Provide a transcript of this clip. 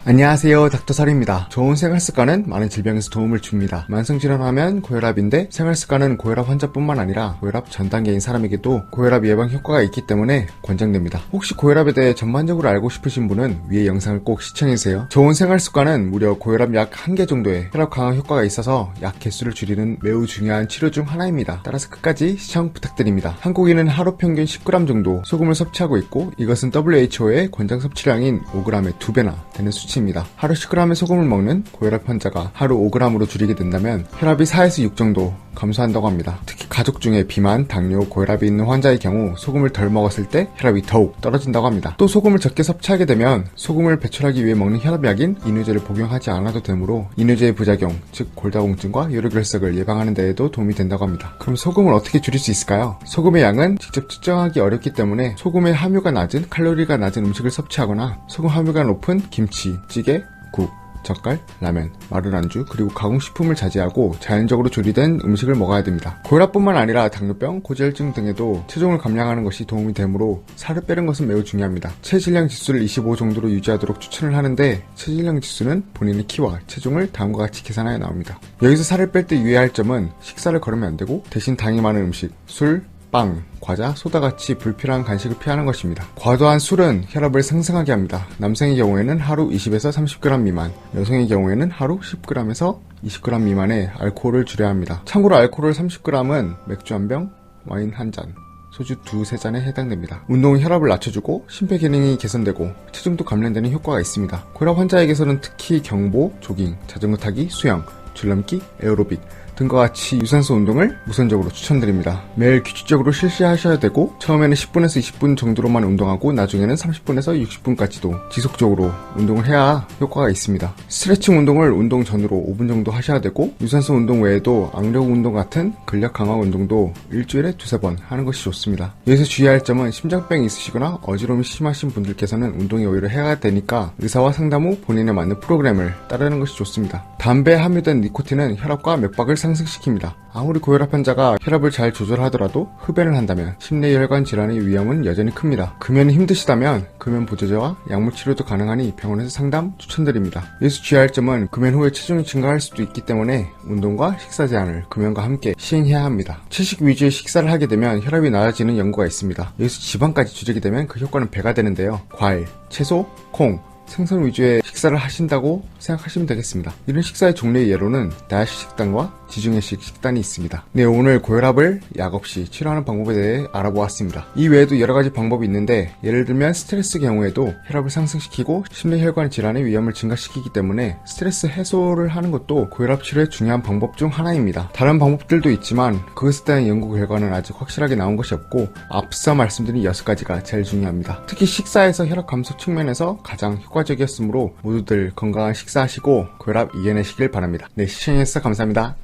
안녕하세요, 닥터설입니다. 좋은 생활습관은 많은 질병에서 도움을 줍니다. 만성질환하면 고혈압인데 생활습관은 고혈압 환자뿐만 아니라 고혈압 전 단계인 사람에게도 고혈압 예방 효과가 있기 때문에 권장됩니다. 혹시 고혈압에 대해 전반적으로 알고 싶으신 분은 위의 영상을 꼭 시청해주세요. 좋은 생활습관은 무려 고혈압 약 1개 정도의 혈압 강화 효과가 있어서 약 개수를 줄이는 매우 중요한 치료 중 하나입니다. 따라서 끝까지 시청 부탁드립니다. 한국인은 하루 평균 10g 정도 소금을 섭취하고 있고, 이것은 WHO의 권장 섭취량인 5g의 2배나 되는 수치입니다. 하루 10g의 소금을 먹는 고혈압 환자가 하루 5g으로 줄이게 된다면 혈압이 4에서 6 정도 감소한다고 합니다. 특히 가족 중에 비만, 당뇨, 고혈압이 있는 환자의 경우 소금을 덜 먹었을 때 혈압이 더욱 떨어진다고 합니다. 또 소금을 적게 섭취하게 되면 소금을 배출하기 위해 먹는 혈압약인 이뇨제를 복용하지 않아도 되므로 이뇨제의 부작용, 즉 골다공증과 요로결석을 예방하는 데에도 도움이 된다고 합니다. 그럼 소금을 어떻게 줄일 수 있을까요? 소금의 양은 직접 측정하기 어렵기 때문에 소금의 함유가 낮은, 칼로리가 낮은 음식을 섭취하거나 소금 함유가 높은 김치, 찌개, 국, 젓갈, 라면, 마른 안주, 그리고 가공식품을 자제하고 자연적으로 조리된 음식을 먹어야 됩니다. 고혈압뿐만 아니라 당뇨병, 고지혈증 등에도 체중을 감량하는 것이 도움이 되므로 살을 빼는 것은 매우 중요합니다. 체질량 지수를 25 정도로 유지하도록 추천을 하는데, 체질량 지수는 본인의 키와 체중을 다음과 같이 계산하여 나옵니다. 여기서 살을 뺄 때 유의할 점은 식사를 거르면 안 되고 대신 당이 많은 음식, 술, 빵, 과자, 소다같이 불필요한 간식을 피하는 것입니다. 과도한 술은 혈압을 상승하게 합니다. 남성의 경우에는 하루 20에서 30g 미만, 여성의 경우에는 하루 10g에서 20g 미만의 알코올을 줄여야 합니다. 참고로 알코올 30g은 맥주 1병, 와인 1잔, 소주 2-3잔에 해당됩니다. 운동은 혈압을 낮춰주고 심폐기능이 개선되고 체중도 감량되는 효과가 있습니다. 고혈압 환자에게서는 특히 경보, 조깅, 자전거 타기, 수영, 줄넘기, 에어로빅 등과 같이 유산소 운동을 우선적으로 추천드립니다. 매일 규칙적으로 실시하셔야 되고, 처음에는 10분에서 20분 정도로만 운동하고 나중에는 30분에서 60분까지도 지속적으로 운동을 해야 효과가 있습니다. 스트레칭 운동을 운동 전으로 5분 정도 하셔야 되고, 유산소 운동 외에도 악력 운동 같은 근력 강화 운동도 일주일에 2-3번 하는 것이 좋습니다. 여기서 주의할 점은 심장병이 있으시거나 어지러움이 심하신 분들께서는 운동이 오히려 해가 되니까 의사와 상담 후 본인에 맞는 프로그램을 따르는 것이 좋습니다. 담배에 함유된 니코틴은 혈압과 맥박을 상승시킵니다. 아무리 고혈압 환자가 혈압을 잘 조절하더라도 흡연을 한다면 심내혈관 질환의 위험은 여전히 큽니다. 금연이 힘드시다면 금연 보조제와 약물 치료도 가능하니 병원에서 상담 추천드립니다. 여기서 주의할 점은 금연 후에 체중이 증가할 수도 있기 때문에 운동과 식사 제한을 금연과 함께 시행해야 합니다. 채식 위주의 식사를 하게 되면 혈압이 낮아지는 연구가 있습니다. 여기서 지방까지 줄이게 되면 그 효과는 배가 되는데요. 과일, 채소, 콩, 생선 위주의 식사를 하신다고 생각하시면 되겠습니다. 이런 식사의 종류의 예로는 다이어트 식단과 지중해식 식단이 있습니다. 네, 오늘 고혈압을 약 없이 치료하는 방법에 대해 알아보았습니다. 이 외에도 여러가지 방법이 있는데, 예를 들면 스트레스 경우에도 혈압을 상승시키고 심내혈관 질환의 위험을 증가시키기 때문에 스트레스 해소를 하는 것도 고혈압 치료의 중요한 방법 중 하나입니다. 다른 방법들도 있지만 그것에 대한 연구 결과는 아직 확실하게 나온 것이 없고, 앞서 말씀드린 6가지가 제일 중요합니다. 특히 식사에서 혈압 감소 측면에서 가장 효과적이었으므로 모두들 건강한 식사하시고 고혈압 이겨내시길 바랍니다. 네, 시청해주셔서 감사합니다.